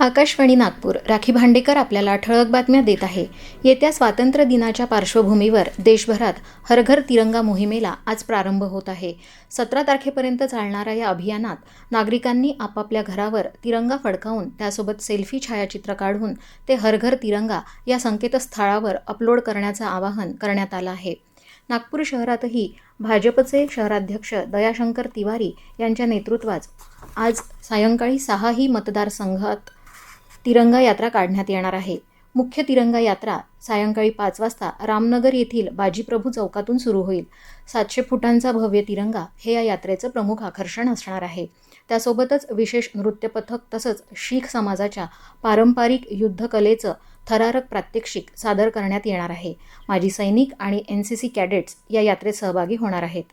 आकाशवाणी नागपूर. राखी भांडेकर आपल्याला ठळक बातम्या देत आहे. येत्या स्वातंत्र्य दिनाच्या पार्श्वभूमीवर देशभरात हर घर तिरंगा मोहिमेला आज प्रारंभ होत आहे. 17 तारखेपर्यंत चालणाऱ्या या अभियानात नागरिकांनी आपापल्या घरावर तिरंगा फडकावून त्यासोबत सेल्फी छायाचित्र काढून ते हर घर तिरंगा या संकेतस्थळावर अपलोड करण्याचं आवाहन करण्यात आलं आहे. नागपूर शहरातही भाजपचे शहराध्यक्ष दयाशंकर तिवारी यांच्या नेतृत्वात आज सायंकाळी 6ही मतदारसंघात तिरंगा यात्रा काढण्यात येणार आहे. मुख्य तिरंगा यात्रा सायंकाळी 5 वाजता रामनगर येथील बाजीप्रभू चौकातून सुरू होईल. 700 फुटांचा भव्य तिरंगा हे या यात्रेचं प्रमुख आकर्षण असणार आहे. त्यासोबतच विशेष नृत्य पथक तसंच शीख समाजाच्या पारंपरिक युद्धकलेचं थरारक प्रात्यक्षिक सादर करण्यात येणार आहे. माजी सैनिक आणि NCC कॅडेट्स या यात्रेत सहभागी होणार आहेत.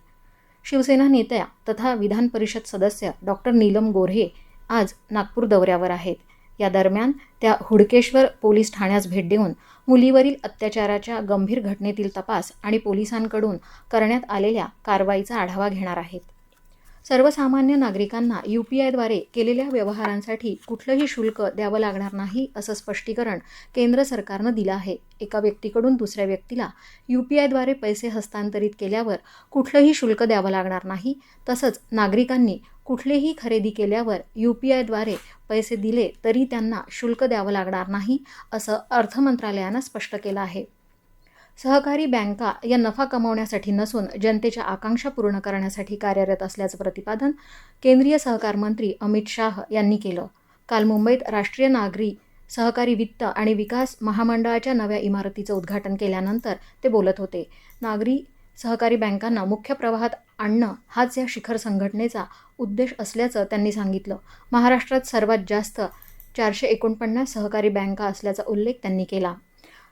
शिवसेना नेत्या तथा विधान परिषद सदस्य डॉ. नीलम गोऱ्हे आज नागपूर दौऱ्यावर आहेत. या दरम्यान त्या हुडकेश्वर पोलीस ठाण्यास भेट देऊन मुलीवरील अत्याचाराच्या गंभीर घटनेतील तपास आणि पोलिसांकडून करण्यात आलेल्या कारवाईचा आढावा घेणार आहेत. सर्वसामान्य नागरिकांना UPIद्वारे केलेल्या व्यवहारांसाठी कुठलंही शुल्क द्यावं लागणार नाही असं स्पष्टीकरण केंद्र सरकारनं दिलं आहे. एका व्यक्तीकडून दुसऱ्या व्यक्तीला UPIद्वारे पैसे हस्तांतरित केल्यावर कुठलंही शुल्क द्यावं लागणार नाही. तसंच नागरिकांनी कुठलीही खरेदी केल्यावर UPIद्वारे पैसे दिले तरी त्यांना शुल्क द्यावं लागणार नाही असं अर्थ मंत्रालयानं स्पष्ट केलं आहे. सहकारी बँका या नफा कमावण्यासाठी नसून जनतेच्या आकांक्षा पूर्ण करण्यासाठी कार्यरत असल्याचं प्रतिपादन केंद्रीय सहकार मंत्री अमित शाह यांनी केलं. काल मुंबईत राष्ट्रीय नागरी सहकारी वित्त आणि विकास महामंडळाच्या नव्या इमारतीचं उद्घाटन केल्यानंतर ते बोलत होते. नागरी सहकारी बँकांना मुख्य प्रवाहात आणणं हाच या शिखर संघटनेचा उद्देश असल्याचं त्यांनी सांगितलं. महाराष्ट्रात सर्वात जास्त 449 सहकारी बँका असल्याचा उल्लेख त्यांनी केला.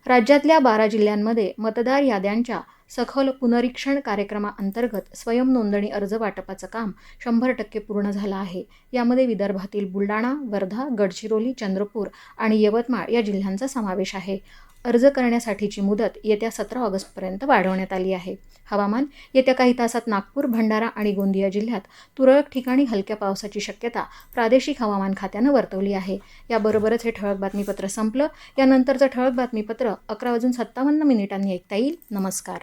राज्यातल्या 12 जिल्ह्यांमध्ये मतदार याद्यांच्या सखोल पुनरीक्षण कार्यक्रमाअंतर्गत स्वयं नोंदणी अर्ज वाटपाचं काम 100% पूर्ण झालं आहे. यामध्ये विदर्भातील बुलढाणा, वर्धा, गडचिरोली, चंद्रपूर आणि यवतमाळ या जिल्ह्यांचा समावेश आहे. अर्ज करण्यासाठीची मुदत येत्या 17 ऑगस्टपर्यंत वाढवण्यात आली आहे. हवामान. येत्या काही तासात नागपूर, भंडारा आणि गोंदिया जिल्ह्यात तुरळक ठिकाणी हलक्या पावसाची शक्यता प्रादेशिक हवामान खात्यानं वर्तवली आहे. याबरोबरच हे ठळक बातमीपत्र संपलं. यानंतरचं ठळक बातमीपत्र 11:57 ऐकता येईल. नमस्कार.